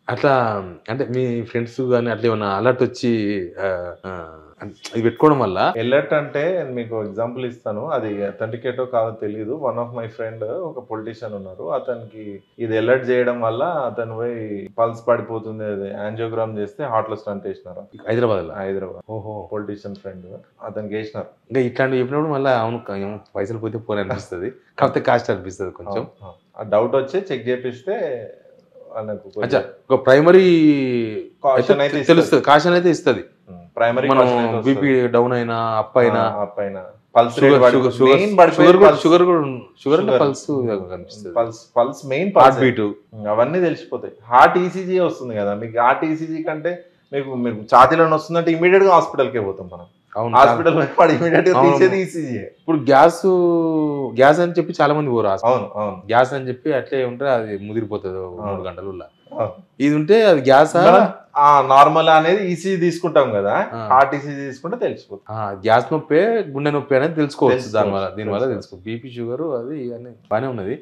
అట్లా అంటే మీ ఫ్రెండ్స్ గాని అట్లా ఏమన్నా అలర్ట్ వచ్చి ఆహ్, ఆహ్, ఇది పెట్టుకోవడం వల్ల ఎలర్ట్ అంటే మీకు ఎగ్జాంపుల్ ఇస్తాను. అది అథెంటికేటో కాదో తెలీదు. వన్ ఆఫ్ మై ఫ్రెండ్ ఒక పొలిటీషియన్ ఉన్నారు. అతనికి ఇది ఎలర్ట్ చేయడం వల్ల అతను పోయి పల్స్ పడిపోతుంది. అది యాంజియోగ్రామ్ చేస్తే హార్ట్‌లో స్టంట్ ఏసినారు. హైదరాబాద్‌లో. హైదరాబాద్. ఓహో! పొలిటీషియన్ ఫ్రెండ్ అతనికి ఏసినారు. ఇంకా ఇట్లాంటివి చెప్పినప్పుడు మళ్ళా అవును ఏమో పైసలు పోతే పోనీ అనిపిస్తది. కాకపోతే కాస్ట్ అనిపిస్తది కొంచెం. ఆ డౌట్ వచ్చి చెక్ చేపిస్తే వాళ్ళకు అచ్చా ఒక ప్రైమరీ కాషన్ అయితే తెలుస్తది. కాషన్ అయితే ఇస్తది. ప్రైమరీ మనం కాషన్ అయితే బీపీ డౌన్ అయినా, అప్ అయినా, అప్ అయినా పల్స్ రేట్ షుగర్ అంటే పల్స్ కనిపిస్తది. పల్స్ మెయిన్ హార్ట్ బీట్ అవన్నీ తెలిసిపోతాయి. హార్ట్ ఈసీజీ వస్తుంది కదా మీకు. హార్ట్ ఈసీజీ కంటే మీకు ఛాతీలో వస్తుందంటే ఇమీడియట్ గా హాస్పిటల్కే పోతాం మనం. హాస్పిటల్ ఇమీడియట్ గా తీసేది ఈసీజీ. ఇప్పుడు గ్యాస్ అని చెప్పి చాలా మంది పోరు. అవును అవును గ్యాస్ అని చెప్పి అట్లే ఉంటే అది ముదిరిపోతుంది 3 గంటలలో. ఇది ఉంటే అది గ్యాస్ నార్మల్ అనేది ఈసీజీ తీసుకుంటాం కదా, హార్ట్ ఈసీజీ తీసుకుంటే తెలిసిపోతుంది. గ్యాస్ నొప్పి గుండె నొప్పి అనేది తెలుసుకోవచ్చు. దీనివల్ల తెలుసుకోవచ్చు. బీపీ షుగర్ అది బాగానే ఉన్నది.